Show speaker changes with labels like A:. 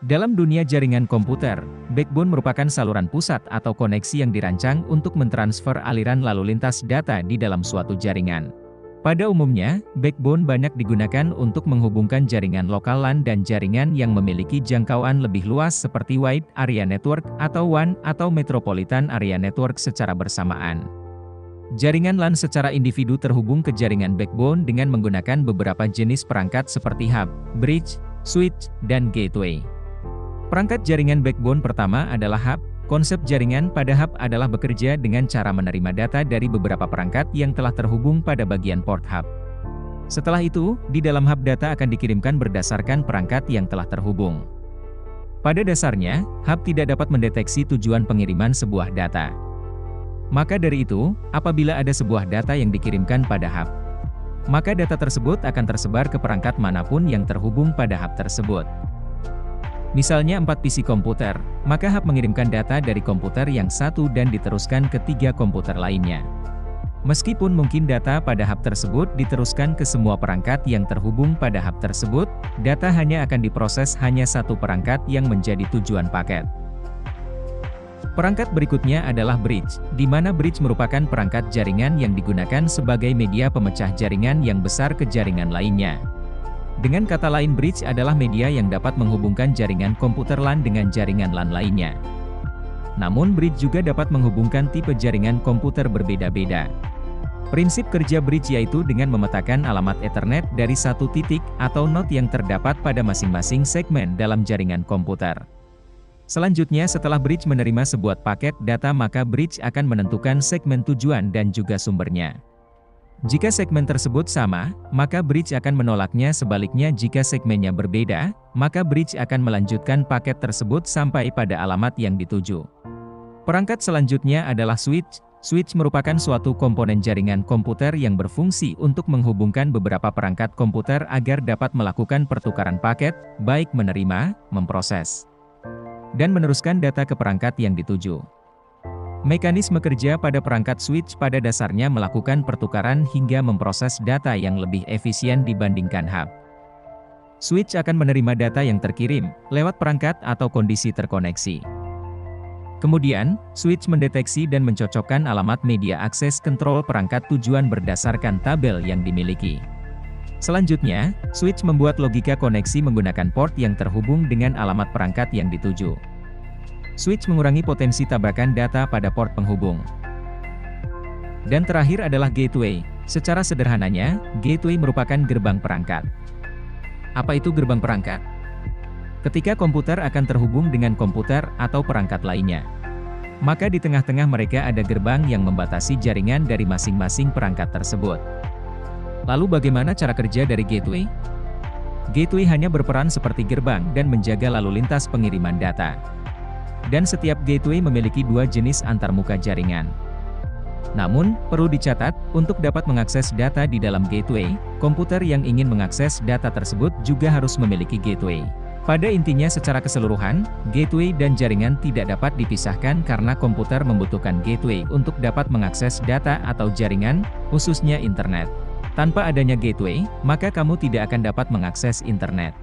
A: Dalam dunia jaringan komputer, backbone merupakan saluran pusat atau koneksi yang dirancang untuk mentransfer aliran lalu lintas data di dalam suatu jaringan. Pada umumnya, backbone banyak digunakan untuk menghubungkan jaringan lokal LAN dan jaringan yang memiliki jangkauan lebih luas seperti Wide Area Network atau WAN atau Metropolitan Area Network secara bersamaan. Jaringan LAN secara individu terhubung ke jaringan backbone dengan menggunakan beberapa jenis perangkat seperti hub, bridge, switch, dan gateway. Perangkat jaringan backbone pertama adalah hub. Konsep jaringan pada hub adalah bekerja dengan cara menerima data dari beberapa perangkat yang telah terhubung pada bagian port hub. Setelah itu, di dalam hub data akan dikirimkan berdasarkan perangkat yang telah terhubung. Pada dasarnya, hub tidak dapat mendeteksi tujuan pengiriman sebuah data. Maka dari itu, apabila ada sebuah data yang dikirimkan pada hub, maka data tersebut akan tersebar ke perangkat manapun yang terhubung pada hub tersebut. Misalnya 4 PC komputer, maka hub mengirimkan data dari komputer yang satu dan diteruskan ke 3 komputer lainnya. Meskipun mungkin data pada hub tersebut diteruskan ke semua perangkat yang terhubung pada hub tersebut, data hanya akan diproses hanya satu perangkat yang menjadi tujuan paket. Perangkat berikutnya adalah bridge, di mana bridge merupakan perangkat jaringan yang digunakan sebagai media pemecah jaringan yang besar ke jaringan lainnya. Dengan kata lain, bridge adalah media yang dapat menghubungkan jaringan komputer LAN dengan jaringan LAN lainnya. Namun bridge juga dapat menghubungkan tipe jaringan komputer berbeda-beda. Prinsip kerja bridge yaitu dengan memetakan alamat Ethernet dari satu titik atau node yang terdapat pada masing-masing segmen dalam jaringan komputer. Selanjutnya, setelah bridge menerima sebuah paket data, maka bridge akan menentukan segmen tujuan dan juga sumbernya. Jika segmen tersebut sama, maka bridge akan menolaknya. Sebaliknya, jika segmennya berbeda, maka bridge akan melanjutkan paket tersebut sampai pada alamat yang dituju. Perangkat selanjutnya adalah switch. Switch merupakan suatu komponen jaringan komputer yang berfungsi untuk menghubungkan beberapa perangkat komputer agar dapat melakukan pertukaran paket, baik menerima, memproses, dan meneruskan data ke perangkat yang dituju. Mekanisme kerja pada perangkat switch pada dasarnya melakukan pertukaran hingga memproses data yang lebih efisien dibandingkan hub. Switch akan menerima data yang terkirim lewat perangkat atau kondisi terkoneksi. Kemudian, switch mendeteksi dan mencocokkan alamat media akses kontrol perangkat tujuan berdasarkan tabel yang dimiliki. Selanjutnya, switch membuat logika koneksi menggunakan port yang terhubung dengan alamat perangkat yang dituju. Switch mengurangi potensi tabrakan data pada port penghubung. Dan terakhir adalah gateway. Secara sederhananya, gateway merupakan gerbang perangkat. Apa itu gerbang perangkat? Ketika komputer akan terhubung dengan komputer atau perangkat lainnya, maka di tengah-tengah mereka ada gerbang yang membatasi jaringan dari masing-masing perangkat tersebut. Lalu bagaimana cara kerja dari gateway? Gateway hanya berperan seperti gerbang dan menjaga lalu lintas pengiriman data. Dan setiap gateway memiliki dua jenis antarmuka jaringan. Namun, perlu dicatat, untuk dapat mengakses data di dalam gateway, komputer yang ingin mengakses data tersebut juga harus memiliki gateway. Pada intinya secara keseluruhan, gateway dan jaringan tidak dapat dipisahkan karena komputer membutuhkan gateway untuk dapat mengakses data atau jaringan, khususnya internet. Tanpa adanya gateway, maka kamu tidak akan dapat mengakses internet.